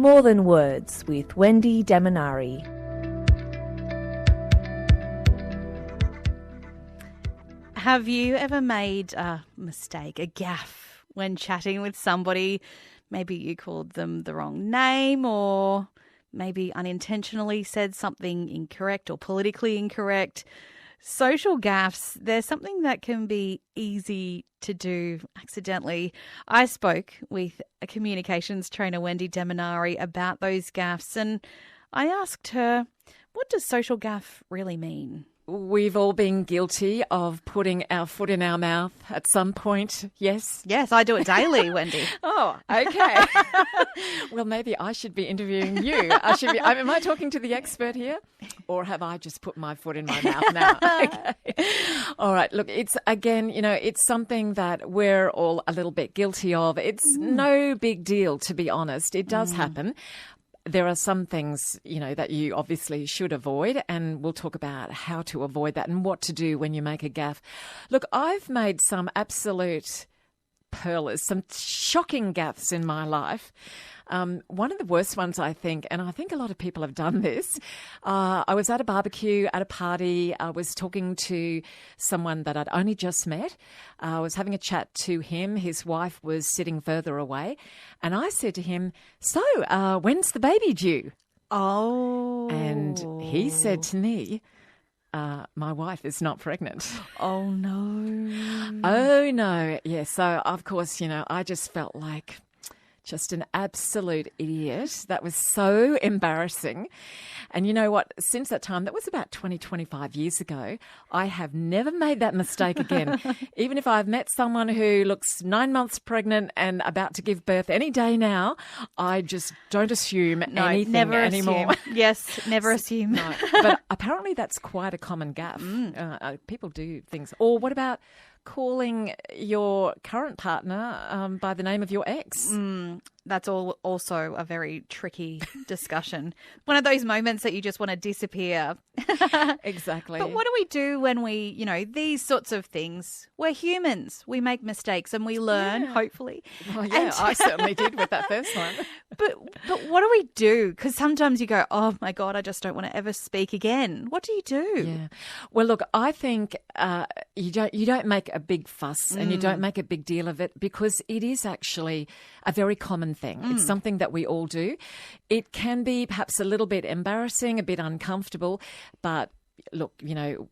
More Than Words with Wendy Demonari. Have you ever made a mistake, a gaffe, when chatting with somebody? Maybe you called them the wrong name, or maybe unintentionally said something incorrect or politically incorrect. Social gaffes, they're something that can be easy to do accidentally. I spoke with a communications trainer, Wendy Demonari, about those gaffes, and I asked her, what does social gaffe really mean? We've all been guilty of putting our foot in our mouth at some point, yes? Yes, I do it daily, Wendy. Oh, okay. Well, maybe I should be interviewing you. Am I talking to the expert here? Or have I just put my foot in my mouth now? Okay. All right. Look, it's something that we're all a little bit guilty of. It's no big deal, to be honest. It does happen. There are some things, that you obviously should avoid, and we'll talk about how to avoid that and what to do when you make a gaffe. Look, I've made some absolute pearlers, some shocking gaffes in my life. One of the worst ones, I think, and I think a lot of people have done this. I was at a barbecue, at a party. I was talking to someone that I'd only just met. I was having a chat to him. His wife was sitting further away. And I said to him, so, when's the baby due? Oh. And he said to me, my wife is not pregnant. Oh, no. Oh, no. Yeah, so, of course, I just felt like just an absolute idiot. That was so embarrassing. And you know what? Since that time, that was about 25 years ago, I have never made that mistake again. Even if I've met someone who looks 9 months pregnant and about to give birth any day now, I just don't assume anything never anymore. Assume. Yes, never assume. No. But apparently that's quite a common gaffe. People do things. Or what about calling your current partner by the name of your ex? That's also a very tricky discussion. One of those moments that you just want to disappear. Exactly. But what do we do when we, these sorts of things? We're humans. We make mistakes and we learn, hopefully. Well, yeah, I certainly did with that first one. But what do we do? Because sometimes you go, oh my God, I just don't want to ever speak again. What do you do? Yeah. Well, look, I think you don't make a big fuss and you don't make a big deal of it, because it is actually a very common thing. It's something that we all do. It can be perhaps a little bit embarrassing, a bit uncomfortable, but look,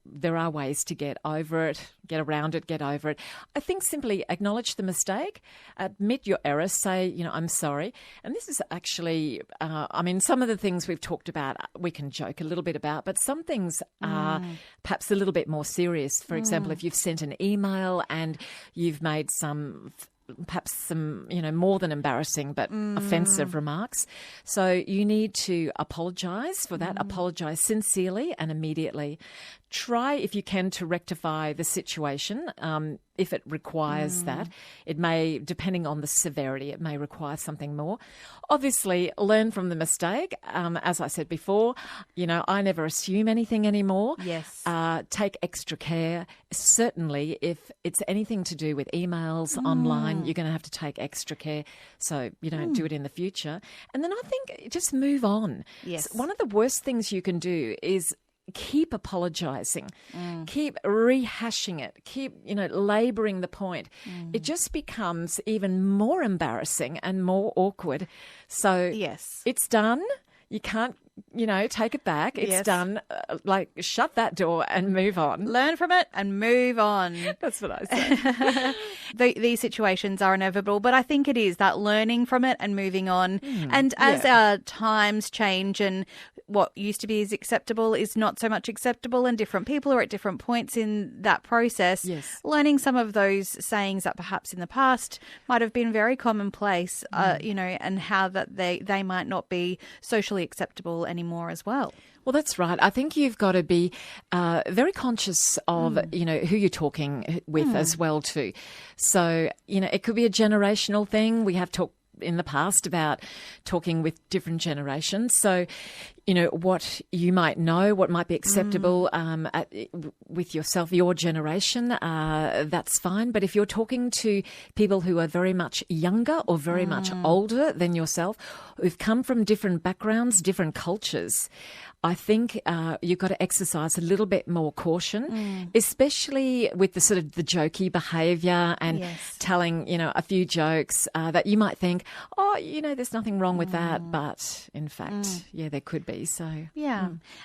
there are ways to get over it, get around it, get over it. I think simply acknowledge the mistake, admit your error, say, I'm sorry. And this is actually, some of the things we've talked about, we can joke a little bit about, but some things are perhaps a little bit more serious. For example, if you've sent an email and you've made perhaps some, more than embarrassing but offensive remarks. So you need to apologise for that, apologise sincerely and immediately. Try, if you can, to rectify the situation. If it requires that, it may, depending on the severity, it may require something more. Obviously, learn from the mistake. As I said before, I never assume anything anymore. Yes. Take extra care. Certainly, if it's anything to do with emails online, you're going to have to take extra care so you don't do it in the future. And then I think just move on. Yes. So one of the worst things you can do is keep apologising, keep rehashing it, keep, labouring the point. It just becomes even more embarrassing and more awkward. So yes, it's done. You can't, take it back. It's done. Shut that door and move on. Learn from it and move on. That's what I say. These situations are inevitable, but I think it is that learning from it and moving on. And as our times change and what used to be as acceptable is not so much acceptable, and different people are at different points in that process, learning some of those sayings that perhaps in the past might have been very commonplace, and how that they might not be socially acceptable anymore as well. Well, that's right. I think you've got to be very conscious of, who you're talking with as well too. So, it could be a generational thing. We have in the past about talking with different generations. So, what you might know, what might be acceptable with yourself, your generation, that's fine. But if you're talking to people who are very much younger or very much older than yourself, who've come from different backgrounds, different cultures, I think you've got to exercise a little bit more caution, especially with the sort of the jokey behaviour and telling, a few jokes that you might think, there's nothing wrong with that. But in fact, there could be. So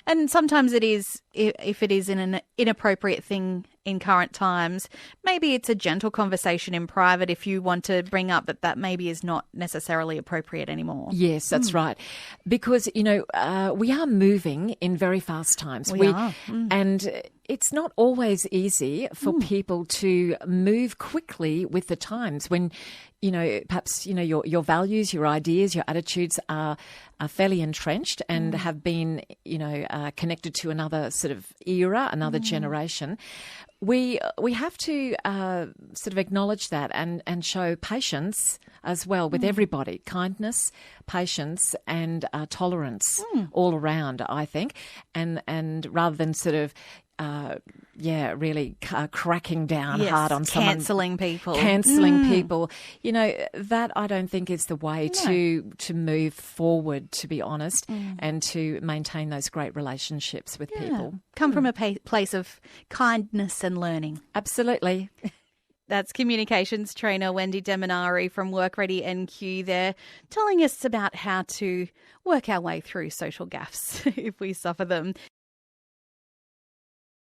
and sometimes it is, if it is an inappropriate thing in current times, maybe it's a gentle conversation in private if you want to bring up that maybe is not necessarily appropriate anymore. Yes, that's right. Because, we are moving in very fast times. We are. And it's not always easy for people to move quickly with the times when, perhaps, your values, your ideas, your attitudes are fairly entrenched and have been, connected to another sort of era, another generation. We have to sort of acknowledge that and show patience as well with everybody, kindness, patience and tolerance all around, I think, and rather than sort of really cracking down hard on someone. Cancelling people. That I don't think is the way to move forward, to be honest, and to maintain those great relationships with people. Come from a place of kindness and learning. Absolutely. That's communications trainer Wendy Demonari from Work Ready NQ there, telling us about how to work our way through social gaffes if we suffer them.